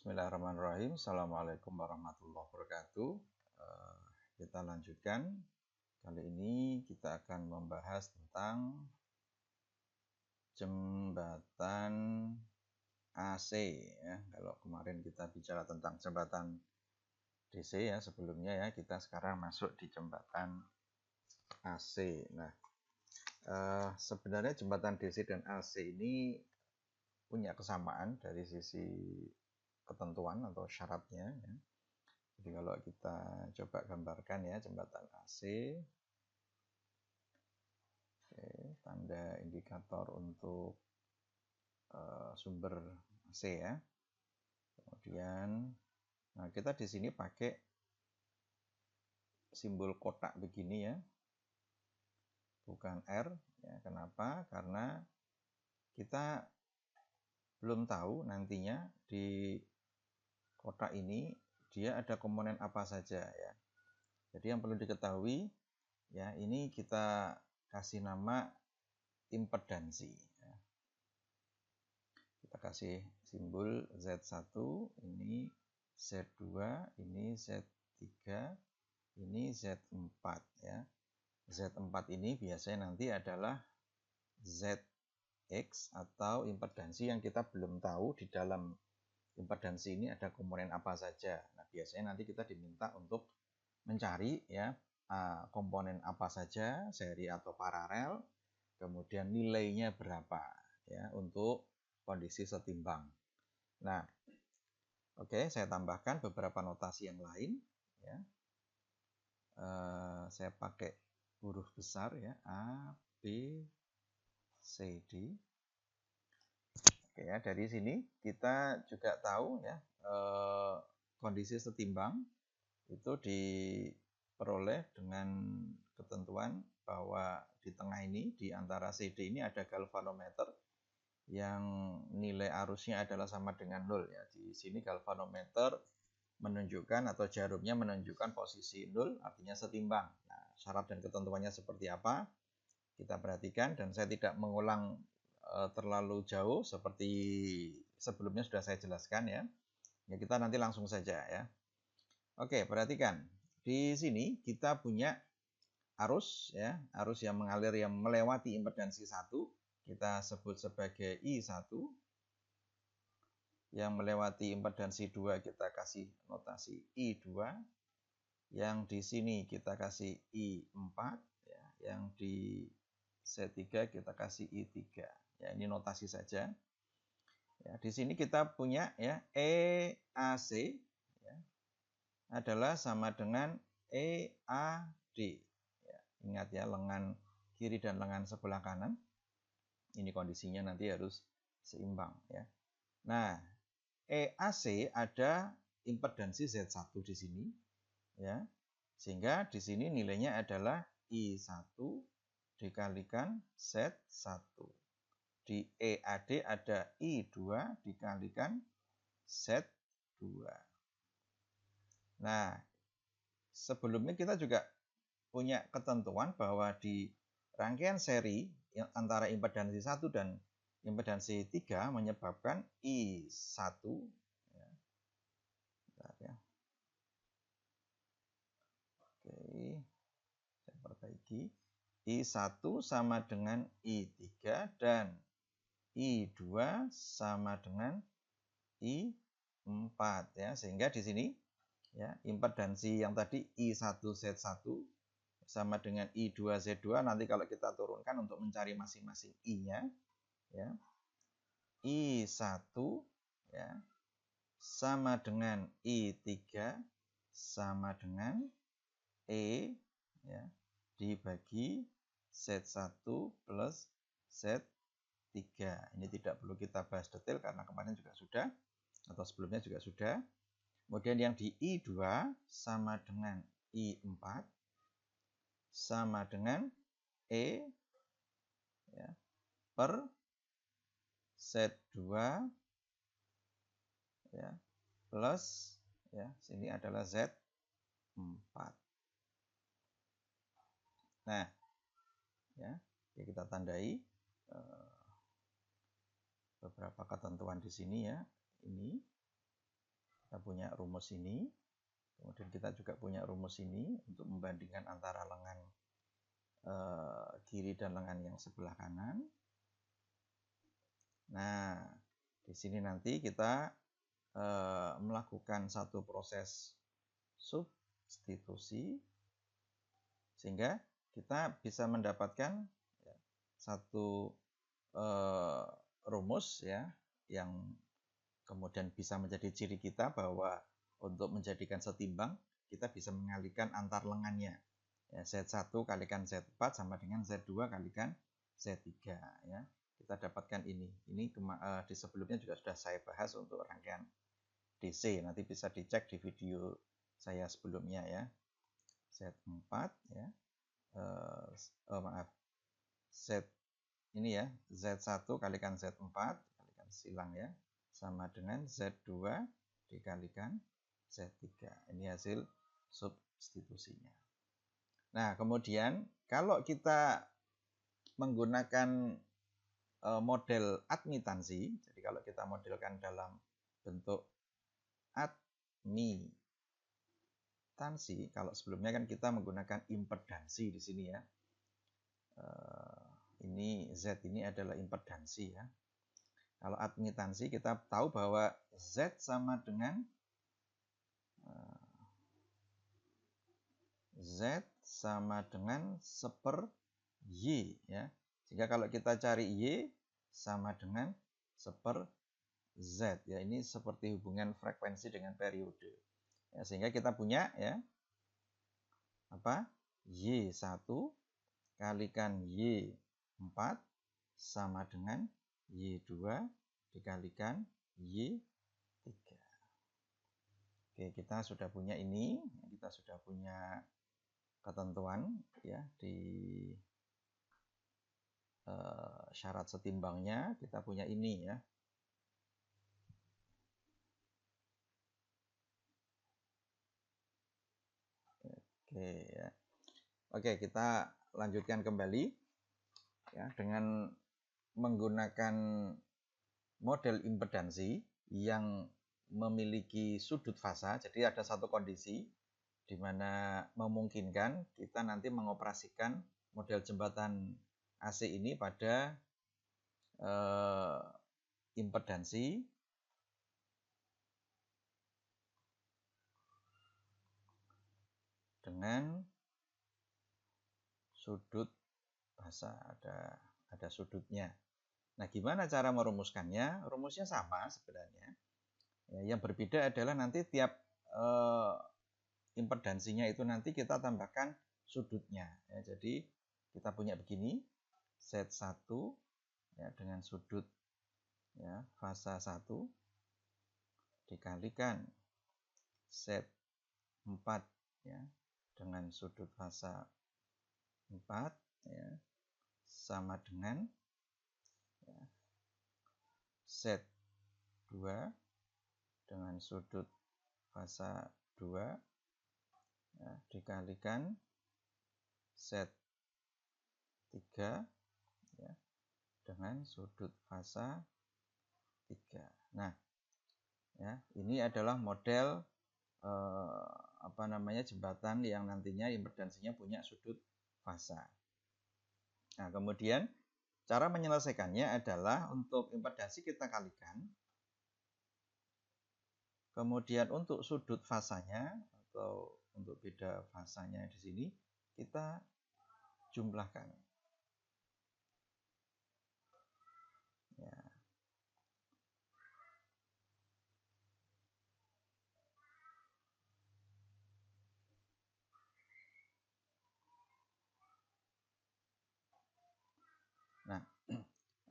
Bismillahirrahmanirrahim. Assalamualaikum warahmatullahi wabarakatuh. Kita lanjutkan. Kali ini kita akan membahas tentang jembatan AC ya. Kalau kemarin kita bicara tentang jembatan DC ya sebelumnya ya, kita sekarang masuk di jembatan AC. Nah, sebenarnya jembatan DC dan AC ini punya kesamaan dari sisi ketentuan atau syaratnya ya. Jadi kalau kita coba gambarkan ya jembatan AC, oke, tanda indikator untuk sumber AC ya. Kemudian, nah kita di sini pakai simbol kotak begini ya, bukan R ya. Kenapa? Karena kita belum tahu nantinya di kotak ini dia ada komponen apa saja ya. Jadi yang perlu diketahui ya, ini kita kasih nama impedansi ya. Kita kasih simbol Z1, ini Z2, ini Z3, ini Z4 ya. Z4 ini biasanya nanti adalah ZX atau impedansi yang kita belum tahu di dalam impedansi ini ada komponen apa saja. Nah, biasanya nanti kita diminta untuk mencari ya komponen apa saja, seri atau paralel, kemudian nilainya berapa ya untuk kondisi setimbang. Nah, oke, saya tambahkan beberapa notasi yang lain ya. Saya pakai huruf besar ya, A, B, C, D. Oke ya, dari sini kita juga tahu ya kondisi setimbang itu diperoleh dengan ketentuan bahwa di tengah ini, di antara CD ini ada galvanometer yang nilai arusnya adalah sama dengan 0 ya. Di sini galvanometer menunjukkan atau jarumnya menunjukkan posisi 0, artinya setimbang. Nah, syarat dan ketentuannya seperti apa? Kita perhatikan, dan saya tidak mengulang terlalu jauh seperti sebelumnya sudah saya jelaskan ya. Ya, kita nanti langsung saja ya. Oke, perhatikan. Di sini kita punya arus ya, arus yang mengalir yang melewati impedansi 1, kita sebut sebagai I1. Yang melewati impedansi 2 kita kasih notasi I2. Yang di sini kita kasih I4 ya, yang di C3 kita kasih I3. Ya, ini notasi saja. Ya, di sini kita punya ya EAC ya, adalah sama dengan EAD. Ya, ingat ya, lengan kiri dan lengan sebelah kanan. Ini kondisinya nanti harus seimbang ya. Nah, EAC ada impedansi Z1 di sini ya. Sehingga di sini nilainya adalah I1 dikalikan Z1. Di EAD ada I2 dikalikan Z2. Nah, sebelumnya kita juga punya ketentuan bahwa di rangkaian seri antara impedansi 1 dan impedansi 3 menyebabkan I1 ya. Bentar ya. Oke, saya perbaiki. I1 sama dengan I3 dan I2 sama dengan I4 ya. Sehingga di sini ya, impedansi yang tadi I1Z1 sama dengan I2Z2, nanti kalau kita turunkan untuk mencari masing-masing I-nya ya. I1 ya sama dengan I3 sama dengan E ya dibagi Z1 plus Z3. Ini tidak perlu kita bahas detail karena kemarin juga sudah, atau sebelumnya juga sudah. Kemudian yang di I2 sama dengan I4 sama dengan E ya, per Z2 ya, plus ya, sini adalah Z4. Nah, ya, kita tandai beberapa ketentuan di sini ya. Ini Kita punya rumus ini, kemudian kita juga punya rumus ini untuk membandingkan antara lengan kiri dan lengan yang sebelah kanan. Nah, di sini nanti kita melakukan satu proses substitusi sehingga kita bisa mendapatkan satu rumus ya yang kemudian bisa menjadi ciri kita bahwa untuk menjadikan setimbang kita bisa mengalihkan antar lengannya. Ya, Z1 kalikan Z4 sama dengan Z2 kalikan Z3 ya. Kita dapatkan ini. Ini di sebelumnya juga sudah saya bahas untuk rangkaian DC. Nanti bisa dicek di video saya sebelumnya ya. Z4 ya. Maaf. Z ini ya, Z1 kalikan Z4 kalikan silang ya, sama dengan Z2 dikalikan Z3. Ini hasil substitusinya. Nah, kemudian kalau kita menggunakan model admitansi, jadi kalau kita modelkan dalam bentuk admitansi, kalau sebelumnya kan kita menggunakan impedansi di sini ya. Ini Z ini adalah impedansi ya. Kalau admitansi kita tahu bahwa Z sama dengan seper Y ya. Sehingga kalau kita cari Y sama dengan seper Z ya. Ini seperti hubungan frekuensi dengan periode. Ya, sehingga kita punya ya apa? Y1 kalikan Y4 sama dengan Y2 dikalikan Y3. Oke, kita sudah punya ini, kita sudah punya ketentuan ya di syarat setimbangnya, kita punya ini ya. Oke ya. Oke, kita lanjutkan kembali ya dengan menggunakan model impedansi yang memiliki sudut fasa. Jadi ada satu kondisi di mana memungkinkan kita nanti mengoperasikan model jembatan AC ini pada impedansi dengan sudut fasa, ada sudutnya. Nah, gimana cara merumuskannya? Rumusnya sama sebenarnya. Ya, yang berbeda adalah nanti tiap impedansinya itu nanti kita tambahkan sudutnya. Ya, jadi kita punya begini, Z1 ya, dengan sudut ya, fasa 1 dikalikan Z4 ya, dengan sudut fasa 4 ya, sama dengan ya, Z2 dengan sudut fasa 2 ya, dikalikan Z3 ya, dengan sudut fasa 3. Nah, ya, ini adalah model jembatan yang nantinya impedansinya punya sudut fasa. Nah, kemudian cara menyelesaikannya adalah untuk impedansi kita kalikan. Kemudian untuk sudut fasanya atau untuk beda fasanya di sini kita jumlahkan. Ya.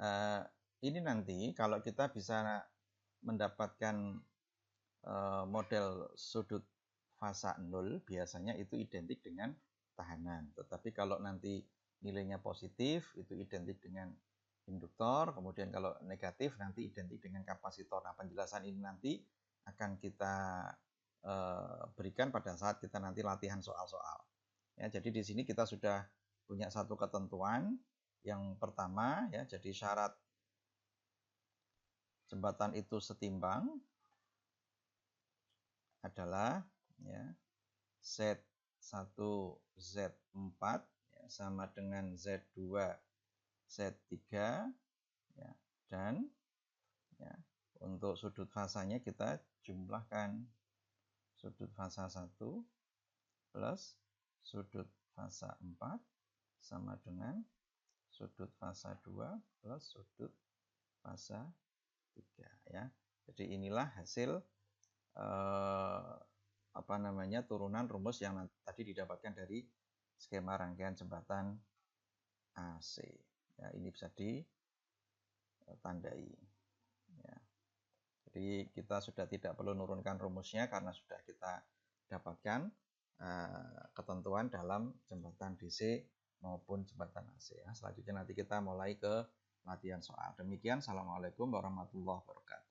Nah, ini nanti kalau kita bisa mendapatkan model sudut fasa 0, biasanya itu identik dengan tahanan. Tetapi kalau nanti nilainya positif, itu identik dengan induktor. Kemudian kalau negatif, nanti identik dengan kapasitor. Nah, penjelasan ini nanti akan kita berikan pada saat kita nanti latihan soal-soal. Ya, jadi di sini kita sudah punya satu ketentuan. Yang pertama, ya, jadi syarat jembatan itu setimbang adalah ya, Z1 Z4 ya, sama dengan Z2 Z3 ya, dan ya, untuk sudut fasanya kita jumlahkan sudut fasa 1 plus sudut fasa 4 sama dengan sudut fasa 2 plus sudut fasa 3 ya. Jadi inilah hasil turunan rumus yang tadi didapatkan dari skema rangkaian jembatan AC. Ya, ini bisa ditandai. Ya. Jadi kita sudah tidak perlu menurunkan rumusnya karena sudah kita dapatkan ketentuan dalam jembatan DC maupun jembatan AC. Ya. Selanjutnya nanti kita mulai ke latihan soal. Demikian, assalamualaikum warahmatullahi wabarakatuh.